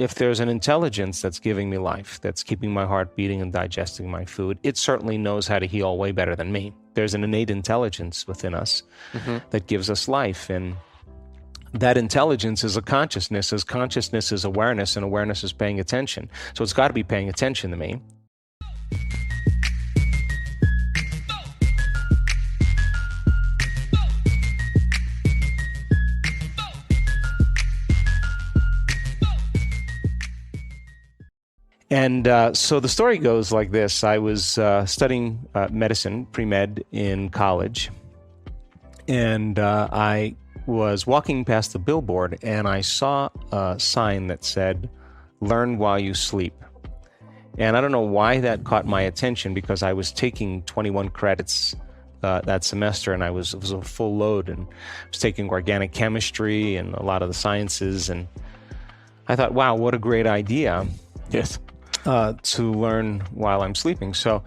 if there's an intelligence that's giving me life, that's keeping my heart beating and digesting my food, it certainly knows how to heal way better than me. There's an innate intelligence within us that gives us life. And that intelligence is a consciousness, as consciousness is awareness, and awareness is paying attention. So it's got to be paying attention to me. And so the story goes like this. I was studying medicine, pre-med, in college. And I was walking past the billboard, and I saw a sign that said, "Learn while you sleep." And I don't know why that caught my attention, because I was taking 21 credits that semester, and it was a full load, and I was taking organic chemistry and a lot of the sciences. And I thought, wow, what a great idea. Yes. To learn while I'm sleeping. So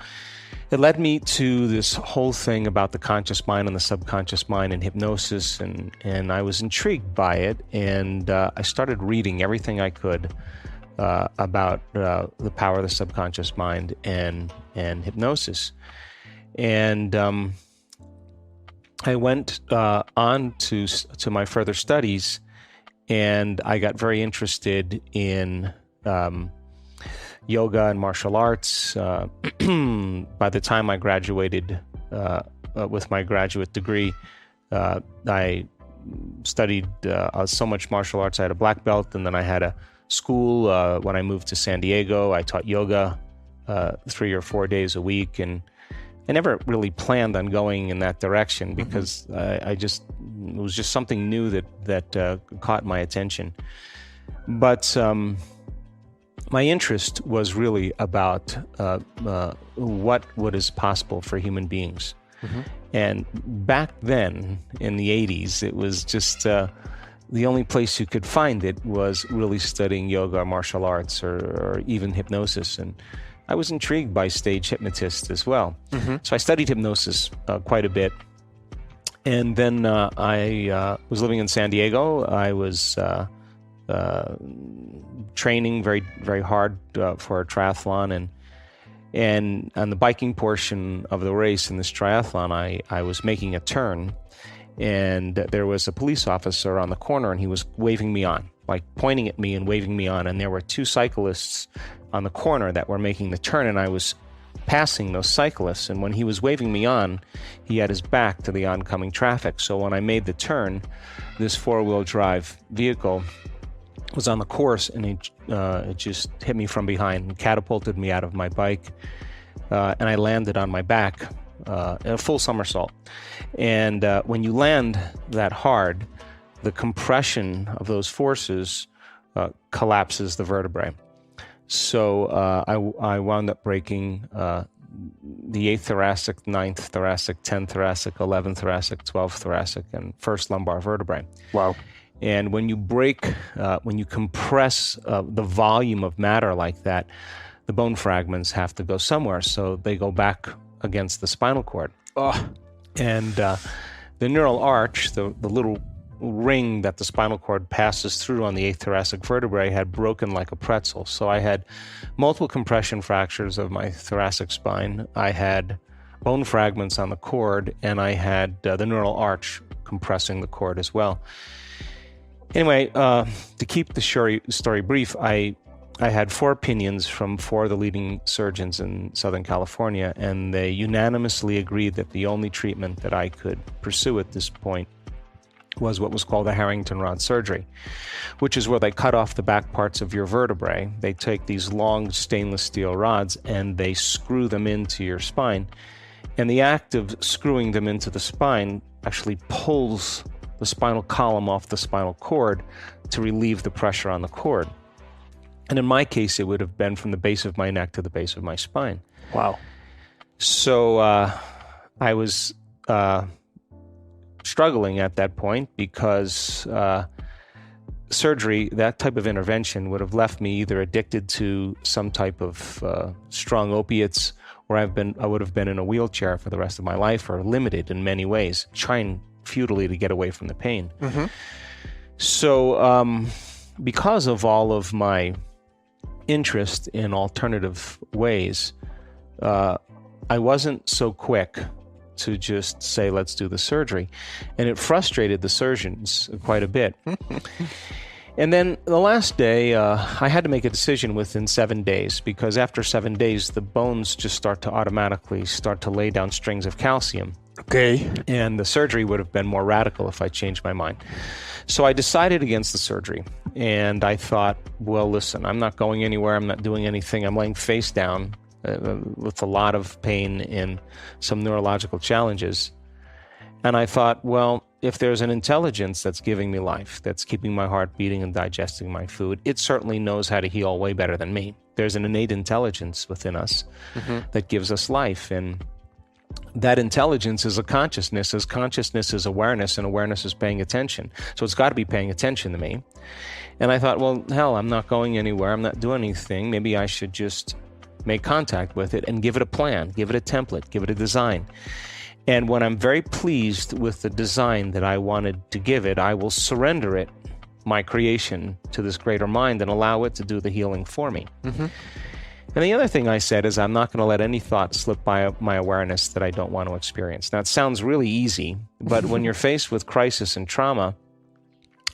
it led me to this whole thing about the conscious mind and the subconscious mind and hypnosis, and I was intrigued by it, and I started reading everything I could about the power of the subconscious mind and hypnosis. And I went on to my further studies, and I got very interested in yoga and martial arts. By the time I graduated with my graduate degree, I studied so much martial arts. I had a black belt, and then I had a school. When I moved to San Diego, I taught yoga 3 or 4 days a week, and I never really planned on going in that direction, because it was just something new that caught my attention. But my interest was really about what is possible for human beings. And back then, in the 80s, it was just the only place you could find it was really studying yoga or martial arts or even hypnosis. And I was intrigued by stage hypnotists as well. So I studied hypnosis quite a bit. And then I was living in San Diego. I was training very, very hard for a triathlon, and on the biking portion of the race in this triathlon, I was making a turn, and there was a police officer on the corner, and he was waving me on, like pointing at me and waving me on, and there were two cyclists on the corner that were making the turn, and I was passing those cyclists, and when he was waving me on, he had his back to the oncoming traffic. So when I made the turn, this four-wheel drive vehicle was on the course, and it just hit me from behind and catapulted me out of my bike, and I landed on my back in a full somersault. And when you land that hard, the compression of those forces collapses the vertebrae. So I wound up breaking the 8th thoracic, 9th thoracic, 10th thoracic, 11th thoracic, 12th thoracic, and first lumbar vertebrae. Wow. And when you when you compress the volume of matter like that, the bone fragments have to go somewhere, so they go back against the spinal cord. And the neural arch, the little ring that the spinal cord passes through on the 8th thoracic vertebrae, had broken like a pretzel. So I had multiple compression fractures of my thoracic spine. I had bone fragments on the cord, and I had the neural arch compressing the cord as well. Anyway, to keep the story brief, I had 4 opinions from 4 of the leading surgeons in Southern California, and they unanimously agreed that the only treatment that I could pursue at this point was what was called a Harrington rod surgery, which is where they cut off the back parts of your vertebrae. They take these long stainless steel rods and they screw them into your spine. And the act of screwing them into the spine actually pulls the spinal column off the spinal cord to relieve the pressure on the cord. And in my case, it would have been from the base of my neck to the base of my spine. Wow. So I was struggling at that point, because surgery, that type of intervention, would have left me either addicted to some type of strong opiates, or I would have been in a wheelchair for the rest of my life, or limited in many ways, trying futilely to get away from the pain. So because of all of my interest in alternative ways, I wasn't so quick to just say, let's do the surgery. And it frustrated the surgeons quite a bit. And then the last day, I had to make a decision within 7 days, because after 7 days, the bones just start to lay down strings of calcium. Okay. And the surgery would have been more radical if I changed my mind. So I decided against the surgery. And I thought, well, listen, I'm not going anywhere. I'm not doing anything. I'm laying face down with a lot of pain and some neurological challenges. And I thought, well, if there's an intelligence that's giving me life, that's keeping my heart beating and digesting my food, it certainly knows how to heal way better than me. There's an innate intelligence within us that gives us life. And that intelligence is a consciousness, as consciousness is awareness, and awareness is paying attention. So it's got to be paying attention to me. And I thought, well, hell, I'm not going anywhere. I'm not doing anything. Maybe I should just make contact with it and give it a plan, give it a template, give it a design. And when I'm very pleased with the design that I wanted to give it, I will surrender it, my creation, to this greater mind and allow it to do the healing for me. And the other thing I said is I'm not going to let any thought slip by my awareness that I don't want to experience. Now, it sounds really easy, but when you're faced with crisis and trauma,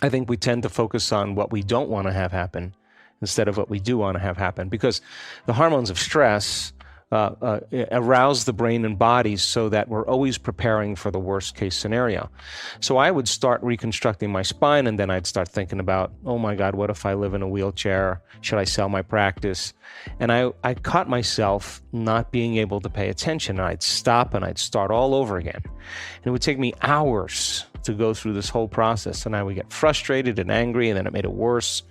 I think we tend to focus on what we don't want to have happen instead of what we do want to have happen, because the hormones of stress arouse the brain and body so that we're always preparing for the worst case scenario. So I would start reconstructing my spine, and then I'd start thinking about, oh my God, what if I live in a wheelchair? Should I sell my practice? And I caught myself not being able to pay attention. And I'd stop and I'd start all over again. And it would take me hours to go through this whole process, and I would get frustrated and angry, and then it made it worse.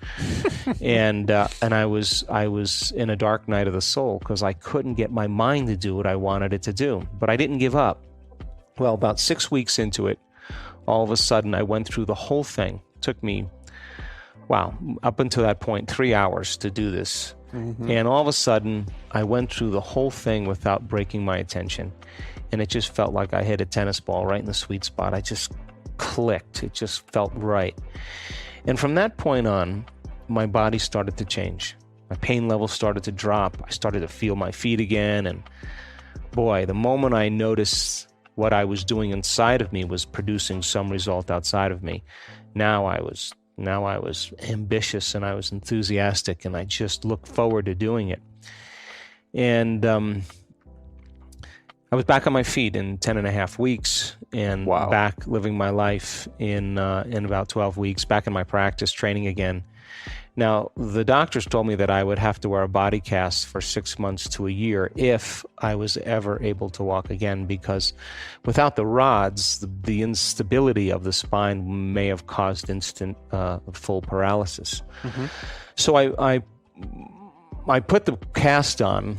and I was in a dark night of the soul because I couldn't get my mind to do what I wanted it to do. But I didn't give up. Well, about 6 weeks into it, all of a sudden I went through the whole thing. It took me, up until that point, 3 hours to do this. And all of a sudden I went through the whole thing without breaking my attention. And it just felt like I hit a tennis ball right in the sweet spot. I just clicked. It just felt right. And from that point on, my body started to change. My pain levels started to drop. I started to feel my feet again. And boy, the moment I noticed what I was doing inside of me was producing some result outside of me, now I was ambitious and I was enthusiastic, and I just looked forward to doing it. And I was back on my feet in 10 and a half weeks, and back living my life in about 12 weeks, back in my practice, training again. Now, the doctors told me that I would have to wear a body cast for 6 months to a year if I was ever able to walk again, because without the rods, the instability of the spine may have caused instant full paralysis. So I put the cast on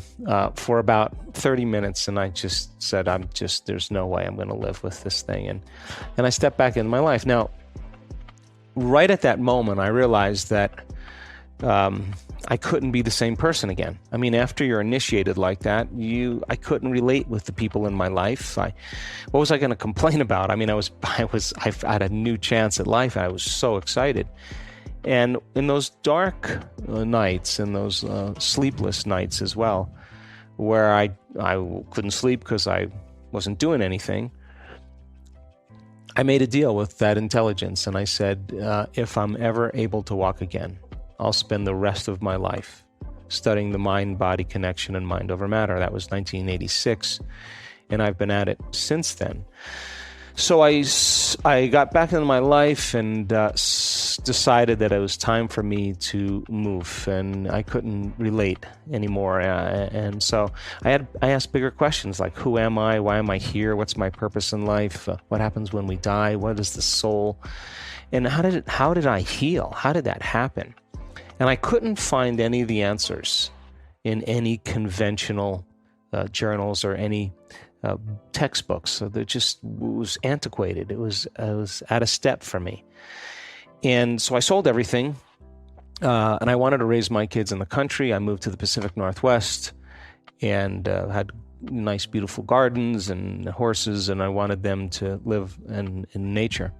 for about 30 minutes, and I just said, there's no way I'm going to live with this thing. And I stepped back into my life. Now, right at that moment, I realized that I couldn't be the same person again. I mean, after you're initiated like that, I couldn't relate with the people in my life. What was I going to complain about? I mean, I had a new chance at life. I was so excited. And in those dark nights, and those sleepless nights as well, where I couldn't sleep because I wasn't doing anything, I made a deal with that intelligence, and I said, if I'm ever able to walk again, I'll spend the rest of my life studying the mind-body connection and mind over matter. That was 1986, and I've been at it since then. So I got back into my life and decided that it was time for me to move, and I couldn't relate anymore. And so I asked bigger questions like, who am I? Why am I here? What's my purpose in life? What happens when we die? What is the soul? And how did I heal? How did that happen? And I couldn't find any of the answers in any conventional journals or any textbooks. So it just was antiquated. It was out of step for me. And so I sold everything, and I wanted to raise my kids in the country. I moved to the Pacific Northwest and had nice, beautiful gardens and horses, and I wanted them to live in nature.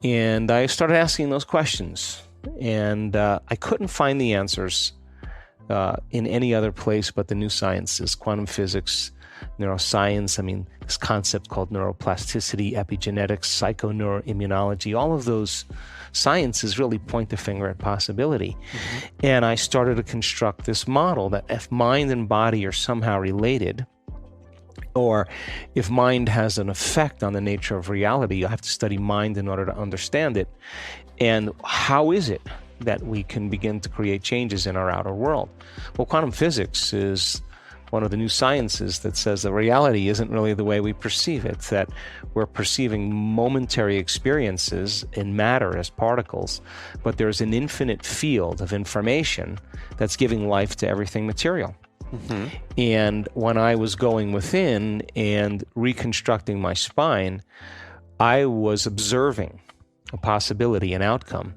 And I started asking those questions. and I couldn't find the answers in any other place but the new sciences, quantum physics, neuroscience. I mean, this concept called neuroplasticity, epigenetics, psychoneuroimmunology, all of those sciences really point the finger at possibility. And I started to construct this model that if mind and body are somehow related, or if mind has an effect on the nature of reality, you have to study mind in order to understand it. And how is it that we can begin to create changes in our outer world? Well, quantum physics is one of the new sciences that says that reality isn't really the way we perceive it, that we're perceiving momentary experiences in matter as particles, but there's an infinite field of information that's giving life to everything material. And when I was going within and reconstructing my spine, I was observing a possibility, an outcome.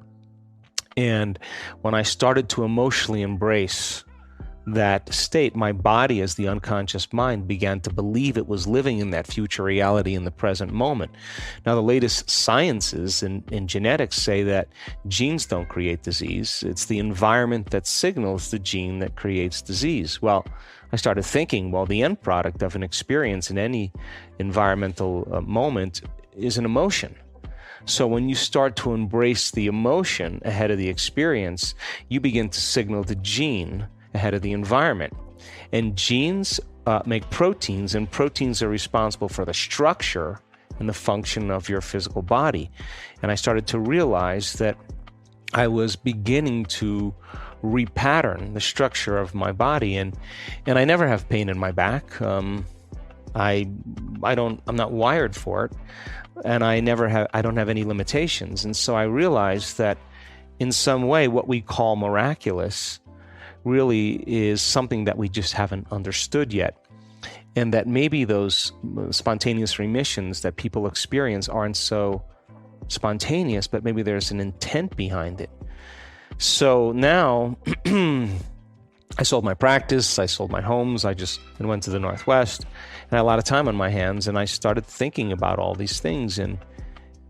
And when I started to emotionally embrace that state, my body, as the unconscious mind, began to believe it was living in that future reality in the present moment. Now, the latest sciences in genetics say that genes don't create disease. It's the environment that signals the gene that creates disease. Well, I started thinking, well, the end product of an experience in any environmental moment is an emotion. So when you start to embrace the emotion ahead of the experience, you begin to signal the gene ahead of the environment. And genes make proteins, and proteins are responsible for the structure and the function of your physical body. And I started to realize that I was beginning to repattern the structure of my body, and I never have pain in my back. I'm not wired for it, and I don't have any limitations. And so I realized that in some way what we call miraculous really is something that we just haven't understood yet. And that maybe those spontaneous remissions that people experience aren't so spontaneous, but maybe there's an intent behind it. So now I sold my practice, I sold my homes, I went to the Northwest, and I had a lot of time on my hands, and I started thinking about all these things.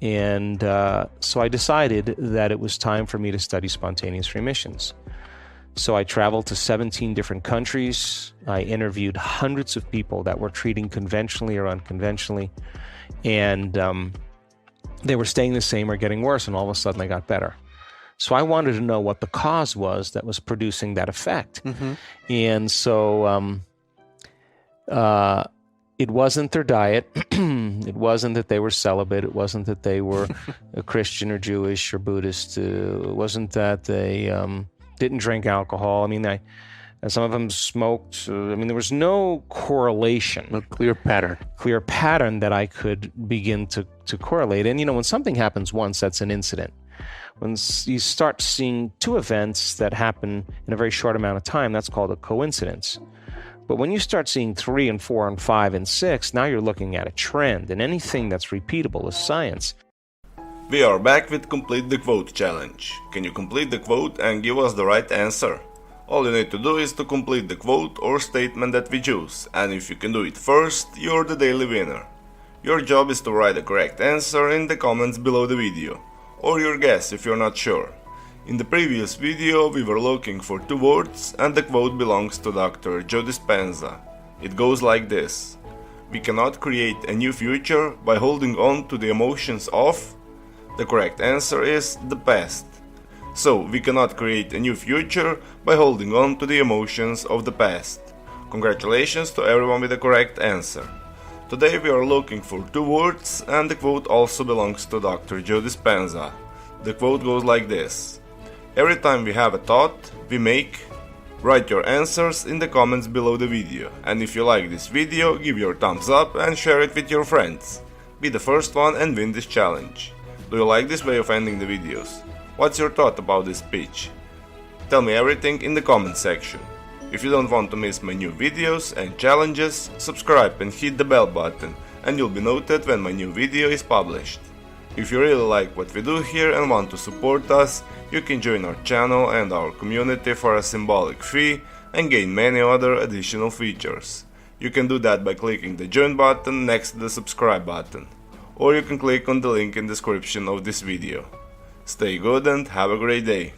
And so I decided that it was time for me to study spontaneous remissions. So I traveled to 17 different countries. I interviewed hundreds of people that were treating conventionally or unconventionally, and they were staying the same or getting worse, and all of a sudden they got better. So I wanted to know what the cause was that was producing that effect. And so it wasn't their diet. It wasn't that they were celibate. It wasn't that they were a Christian or Jewish or Buddhist. It wasn't that they didn't drink alcohol. I mean, some of them smoked. I mean, there was no correlation. No clear pattern that I could begin to correlate. And, when something happens once, that's an incident. When you start seeing two events that happen in a very short amount of time, that's called a coincidence. But when you start seeing 3 and 4 and 5 and 6, now you're looking at a trend, and anything that's repeatable is science. We are back with Complete the Quote challenge. Can you complete the quote and give us the right answer? All you need to do is to complete the quote or statement that we choose, and if you can do it first, you're the daily winner. Your job is to write the correct answer in the comments below the video, or your guess if you're not sure. In the previous video we were looking for 2 words, and the quote belongs to Dr. Joe Dispenza. It goes like this: we cannot create a new future by holding on to the emotions of... The correct answer is the past. So we cannot create a new future by holding on to the emotions of the past. Congratulations to everyone with the correct answer. Today we are looking for 2 words, and the quote also belongs to Dr. Joe Dispenza. The quote goes like this: every time we have a thought, we make... Write your answers in the comments below the video, and if you like this video, give your thumbs up and share it with your friends. Be the first one and win this challenge. Do you like this way of ending the videos? What's your thought about this speech? Tell me everything in the comment section. If you don't want to miss my new videos and challenges, subscribe and hit the bell button, and you'll be notified when my new video is published. If you really like what we do here and want to support us, you can join our channel and our community for a symbolic fee and gain many other additional features. You can do that by clicking the join button next to the subscribe button, or you can click on the link in the description of this video. Stay good and have a great day.